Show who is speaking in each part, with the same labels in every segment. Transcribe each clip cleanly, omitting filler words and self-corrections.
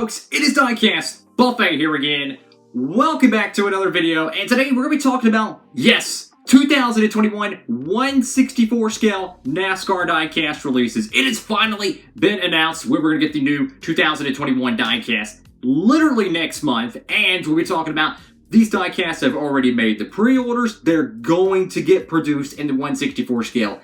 Speaker 1: folks? It is Diecastbuffet here again. Welcome back to another video, and today we're going to be talking about, yes, 2021 1/64 scale NASCAR diecast releases. It has finally been announced when we're going to get the new 2021 diecast literally next month, and we'll be talking about these diecasts have already made the pre-orders. They're going to get produced in the 1/64 scale.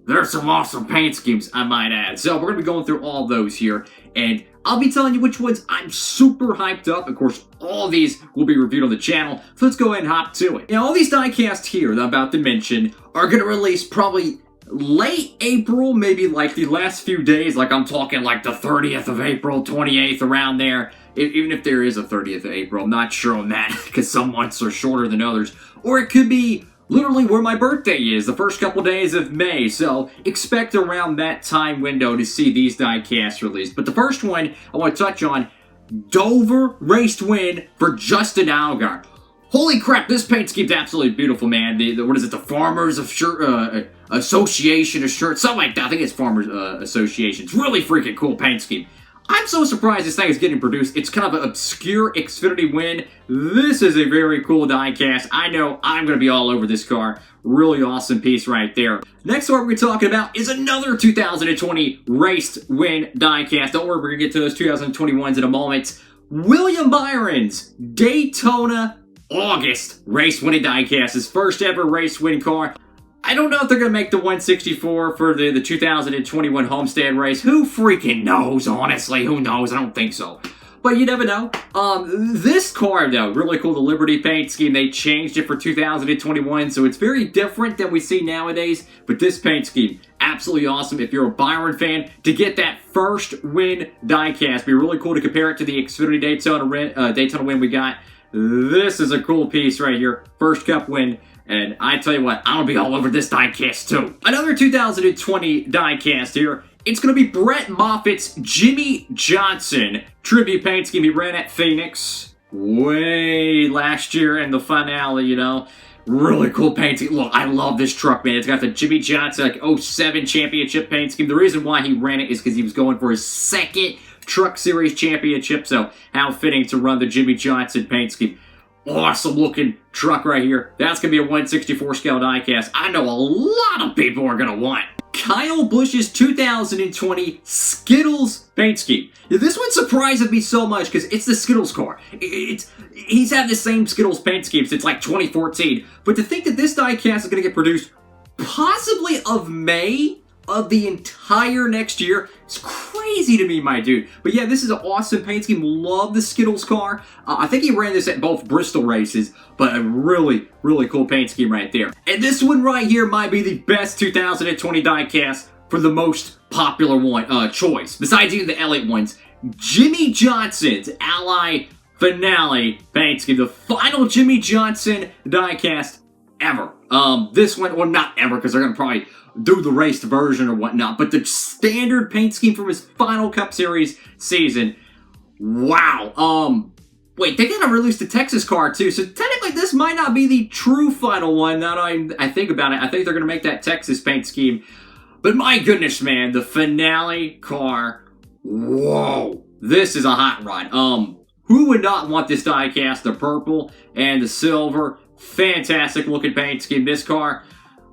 Speaker 1: There's some awesome paint schemes, I might add. So we're going to be going through all those here, and I'll be telling you which ones I'm super hyped up. Of course, all of these will be reviewed on the channel, so let's go ahead and hop to it. Now, all these diecasts here that I'm about to mention are going to release probably late April, maybe like the last few days, like I'm talking like the 30th of April, 28th, around there. Even if there is a 30th of April, I'm not sure on that, because some months are shorter than others. Or it could be literally where my birthday is, the first couple days of May, so expect around that time window to see these diecasts released. But the first one I want to touch on, Dover race win for Justin Allgaier. Holy crap, this paint scheme's absolutely beautiful, man. What is it, the Farmers of Association of Shirts, something like that. I think it's Farmers Association. It's really freaking cool paint scheme. I'm so surprised this thing is getting produced. It's kind of an obscure Xfinity win. This is a very cool diecast. I know I'm going to be all over this car. Really awesome piece right there. Next one we're talking about is another 2020 race win diecast. Don't worry, we're going to get to those 2021s in a moment. William Byron's Daytona August race winning diecast. His first ever race win car. I don't know if they're going to make the 1/64 for the 2021 Homestead race. Who freaking knows, honestly? Who knows? I don't think so. But you never know. This car, though, really cool. The Liberty paint scheme, they changed it for 2021, so it's very different than we see nowadays. But this paint scheme, absolutely awesome. If you're a Byron fan, to get that first win diecast, be really cool to compare it to the Xfinity Daytona win we got. This is a cool piece right here. First Cup win. And I tell you what, I'll be all over this diecast too. Another 2020 diecast here. It's going to be Brett Moffitt's Jimmy Johnson tribute paint scheme. He ran at Phoenix way last year in the finale, you know. Really cool paint scheme. Look, I love this truck, man. It's got the Jimmy Johnson like 07 championship paint scheme. The reason why he ran it is because he was going for his second Truck Series championship. So how fitting to run the Jimmy Johnson paint scheme. Awesome looking truck right here. That's going to be a 1/64 scale diecast. I know a lot of people are going to want. Kyle Busch's 2020 Skittles paint scheme. Now, this one surprises me so much because it's the Skittles car. He's had the same Skittles paint scheme since like 2014. But to think that this diecast is going to get produced possibly of May of the entire next year, it's crazy to me, my dude. But yeah, this is an awesome paint scheme. Love the Skittles car. I think he ran this at both Bristol races, but a really, really cool paint scheme right there. And this one right here might be the best 2020 diecast for the most popular one choice, besides even the Elliott ones. Jimmy Johnson's Ally Finale paint scheme, the final Jimmy Johnson diecast ever. This one, or not ever, because they're going to probably do the raced version or whatnot, but the standard paint scheme from his final Cup Series season. Wow. Wait, they gotta release the Texas car too, so technically this might not be the true final one. Now that I think about it, I think they're gonna make that Texas paint scheme. But my goodness, man, the finale car. Whoa, this is a hot rod. Who would not want this diecast? The purple and the silver, fantastic looking paint scheme. This car,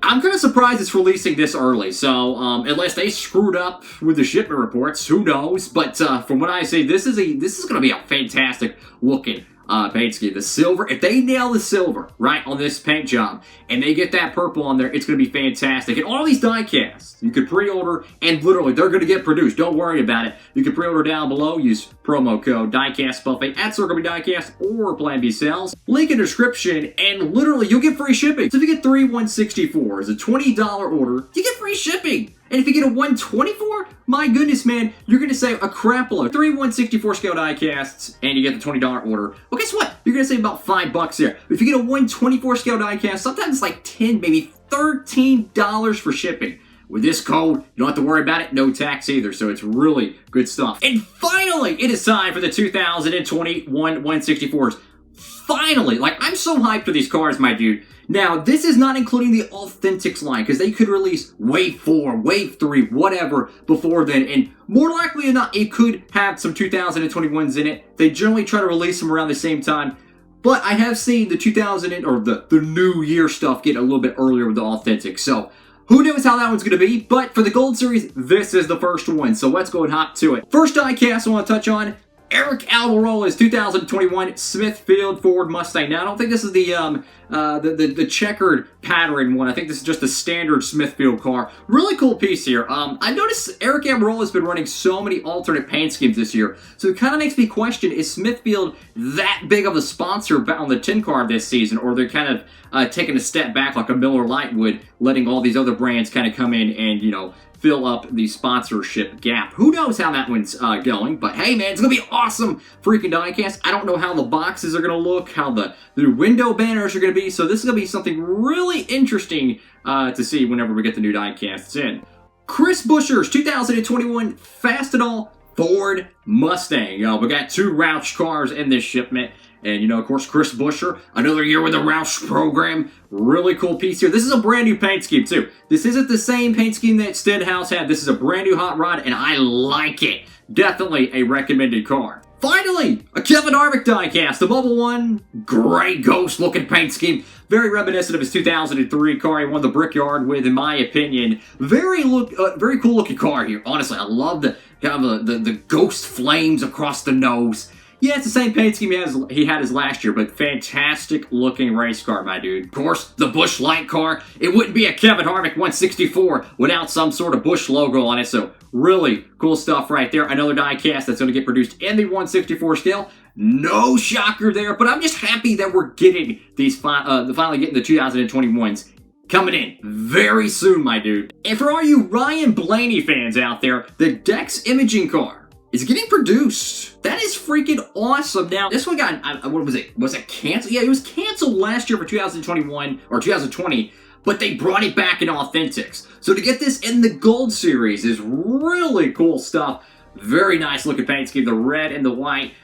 Speaker 1: I'm kind of surprised it's releasing this early, so unless they screwed up with the shipment reports, who knows? But from what I say, this is going to be a fantastic looking paint scheme. The silver, if they nail the silver right on this paint job and they get that purple on there, it's going to be fantastic. And all these diecasts, you can pre-order, and literally they're going to get produced. Don't worry about it. You can pre-order down below. Use promo code Diecastbuffet at Circle B Diecast or Plan B Sales. Link in the description, and literally you'll get free shipping. So if you get 3 1/64s, a $20 order, you get free shipping. And if you get a 1/24, my goodness, man, you're going to save a crap load. 3 1/64 scale diecasts, and you get the $20 order. Well, guess what? You're going to save about $5 there. But if you get a 1/24 scale diecast, sometimes it's like $10, maybe $13 for shipping. With this code, you don't have to worry about it. No tax either, so it's really good stuff. And finally, it is time for the 2021 1/64s. Finally, like, I'm so hyped for these cars, my dude. Now, this is not including the Authentics line, because they could release Wave 4, Wave 3, whatever, before then, and more likely than not, it could have some 2021s in it. They generally try to release them around the same time, but I have seen the the New Year stuff get a little bit earlier with the Authentics, so who knows how that one's going to be, but for the Gold Series, this is the first one, so let's go and hop to it. First diecast I want to touch on, Eric Almirola's 2021 Smithfield Ford Mustang. Now, I don't think this is the checkered pattern one. I think this is just a standard Smithfield car. Really cool piece here. I noticed Eric Almirola's been running so many alternate paint schemes this year, so it kind of makes me question, is Smithfield that big of a sponsor on the tin car this season, or they're kind of taking a step back like a Miller Lite would, letting all these other brands kind of come in and, you know, fill up the sponsorship gap. Who knows how that one's going, but hey man, it's gonna be awesome freaking diecast. I don't know how the boxes are gonna look, how the window banners are gonna be, so this is gonna be something really interesting to see whenever we get the new diecasts in. Chris Buescher's 2021 Fastenal Ford Mustang. We got 2 Roush cars in this shipment. And, you know, of course, Chris Buescher, another year with the Roush program. Really cool piece here. This is a brand new paint scheme, too. This isn't the same paint scheme that Stenhouse had. This is a brand new hot rod, and I like it. Definitely a recommended car. Finally, a Kevin Harvick diecast, the Bubble One. Great ghost-looking paint scheme. Very reminiscent of his 2003 car he won the Brickyard with, in my opinion. Very cool-looking car here. Honestly, I love the ghost flames across the nose. Yeah, it's the same paint scheme he had as last year, but fantastic looking race car, my dude. Of course, the Busch Light car. It wouldn't be a Kevin Harvick 164 without some sort of Busch logo on it, so really cool stuff right there. Another diecast that's going to get produced in the 164 scale. No shocker there, but I'm just happy that we're getting these, finally getting the 2021s coming in very soon, my dude. And for all you Ryan Blaney fans out there, the Dex imaging car is getting produced. That is freaking awesome. Now, this one got, what was it? Was it canceled? Yeah, it was canceled last year for 2021 or 2020, but they brought it back in Authentics. So to get this in the Gold Series is really cool stuff. Very nice looking paint scheme. The red and the white.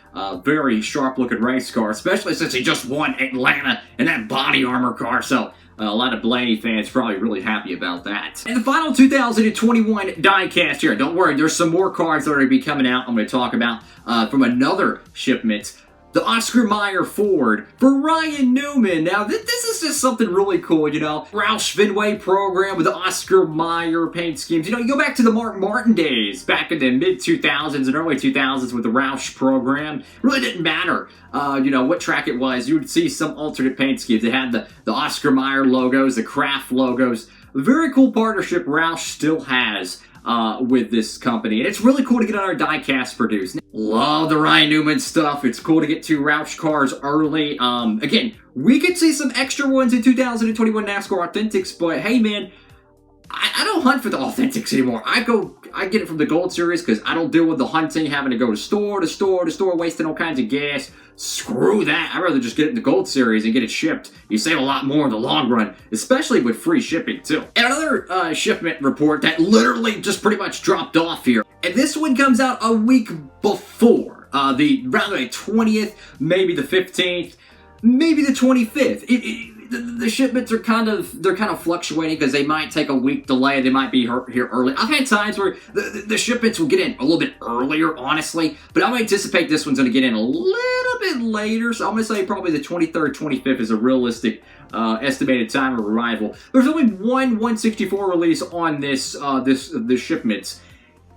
Speaker 1: Very sharp looking race car, especially since he just won Atlanta in that body armor car. So a lot of Blaney fans probably really happy about that. And the final 2021 diecast here. Don't worry, there's some more cards that are going to be coming out I'm going to talk about from another shipment. The Oscar Mayer Ford for Ryan Newman. Now, this is just something really cool, you know. Roush Fenway program with the Oscar Mayer paint schemes. You know, you go back to the Mark Martin days, back in the mid-2000s and early 2000s with the Roush program. It really didn't matter, you know, what track it was. You would see some alternate paint schemes. They had the Oscar Mayer logos, the Kraft logos. A very cool partnership Roush still has with this company. And it's really cool to get our diecast produced. Love the Ryan Newman stuff. It's cool to get 2 Roush cars early. Again, we could see some extra ones in 2021 NASCAR Authentics, but hey man, I don't hunt for the Authentics anymore. I get it from the Gold Series because I don't deal with the hunting, having to go to store to store to store, wasting all kinds of gas. Screw that. I'd rather just get it in the Gold Series and get it shipped. You save a lot more in the long run, especially with free shipping too. And another shipment report that literally just pretty much dropped off here. And this one comes out a week before. Rather the 20th, maybe the 15th, maybe the 25th. The shipments are kind of fluctuating because they might take a week delay. They might be here early. I've had times where the shipments will get in a little bit earlier, honestly, but I anticipate this one's going to get in a little bit later. So I'm going to say probably the 23rd, 25th is a realistic estimated time of arrival. There's only one 164 release on this shipments,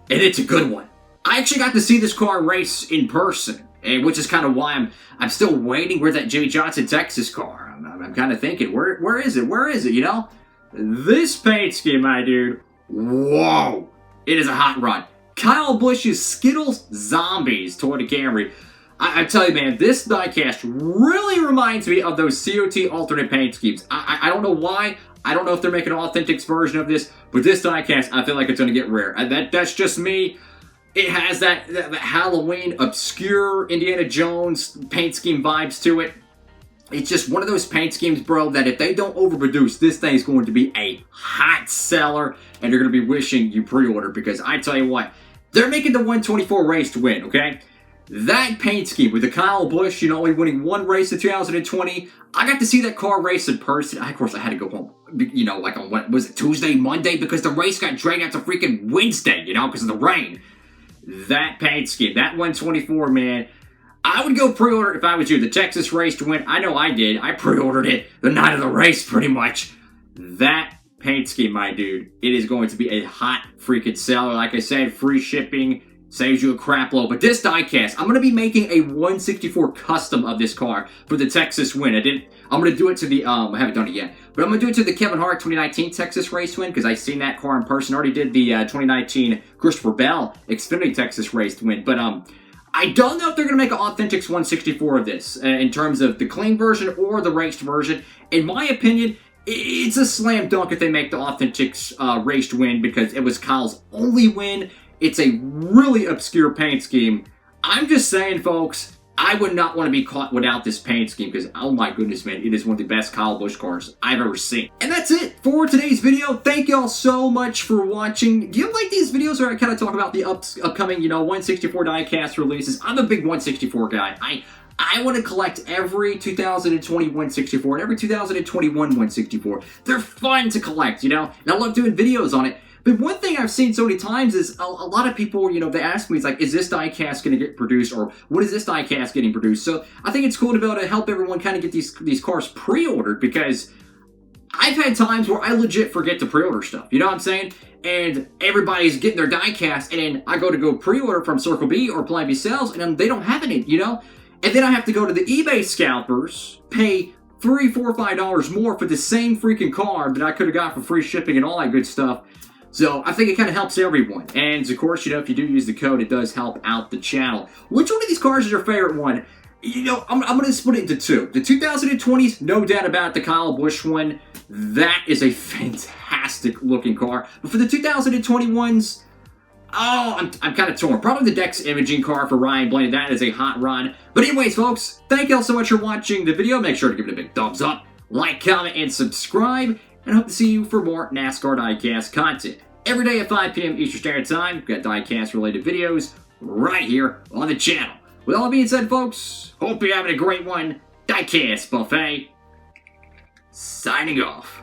Speaker 1: and it's a good one. I actually got to see this car race in person, which is kind of why I'm still waiting. Where's that Jimmy Johnson Texas car? I'm kind of thinking, where is it? Where is it, you know? This paint scheme, my dude, whoa! It is a hot rod. Kyle Busch's Skittles Zombies Toyota Camry. I tell you, man, this diecast really reminds me of those COT alternate paint schemes. I don't know why. I don't know if they're making an Authentics version of this, but this diecast, I feel like it's going to get rare. That's just me. It has that Halloween, obscure Indiana Jones paint scheme vibes to it. It's just one of those paint schemes, bro, that if they don't overproduce, this thing's going to be a hot seller, and you're going to be wishing you pre-ordered, because I tell you what, they're making the 124 race to win, okay? that paint scheme with the Kyle Busch, you know, only winning one race in 2020, I got to see that car race in person. Of course, I had to go home, you know, like on, what was it, Tuesday, Monday? Because the race got dragged out to freaking Wednesday, you know, because of the rain. That paint scheme, that 124, man, I would go pre-order if I was you. The Texas race to win, I know I did. I pre-ordered it the night of the race, pretty much. That paint scheme, my dude, it is going to be a hot freaking seller. Like I said, free shipping, saves you a crap load. But this diecast, I'm going to be making a 164 custom of this car for the Texas win. I'm going to do it to the, I haven't done it yet, but I'm going to do it to the Kevin Hart 2019 Texas race win, because I've seen that car in person. I already did the 2019 Christopher Bell Xfinity Texas race win, but I don't know if they're going to make an Authentics 164 of this in terms of the clean version or the raced version. In my opinion, it's a slam dunk if they make the Authentics raced win, because it was Kyle's only win. It's a really obscure paint scheme. I'm just saying, folks, I would not want to be caught without this paint scheme, because, oh my goodness, man, it is one of the best Kyle Busch cars I've ever seen. And that's it for today's video. Thank y'all so much for watching. Do you like these videos where I kind of talk about the upcoming, you know, 164 diecast releases? I'm a big 164 guy. I want to collect every 2020 164 and every 2021 164. They're fun to collect, you know, and I love doing videos on it. But one thing I've seen so many times is a lot of people, you know, they ask me, it's like, is this diecast going to get produced, or what is this diecast getting produced? So I think it's cool to be able to help everyone kind of get these cars pre-ordered, because I've had times where I legit forget to pre-order stuff, you know what I'm saying? And everybody's getting their diecast, and then I go pre-order from Circle B or Plan B Sales, and then they don't have any, you know? And then I have to go to the eBay scalpers, pay $3, $4, $5 more for the same freaking car that I could have got for free shipping and all that good stuff. So I think it kind of helps everyone. And of course, you know, if you do use the code, it does help out the channel. Which one of these cars is your favorite one? You know, I'm going to split it into two. The 2020s, no doubt about it, the Kyle Busch one. That is a fantastic looking car. But for the 2021s, oh, I'm kind of torn. Probably the Dex Imaging car for Ryan Blaney. That is a hot run. But anyways, folks, thank y'all so much for watching the video. Make sure to give it a big thumbs up, like, comment, and subscribe. And I hope to see you for more NASCAR Diecast content. Every day at 5 p.m. Eastern Standard Time, we've got Diecast-related videos right here on the channel. With all that being said, folks, hope you're having a great one. Diecast Buffet, signing off.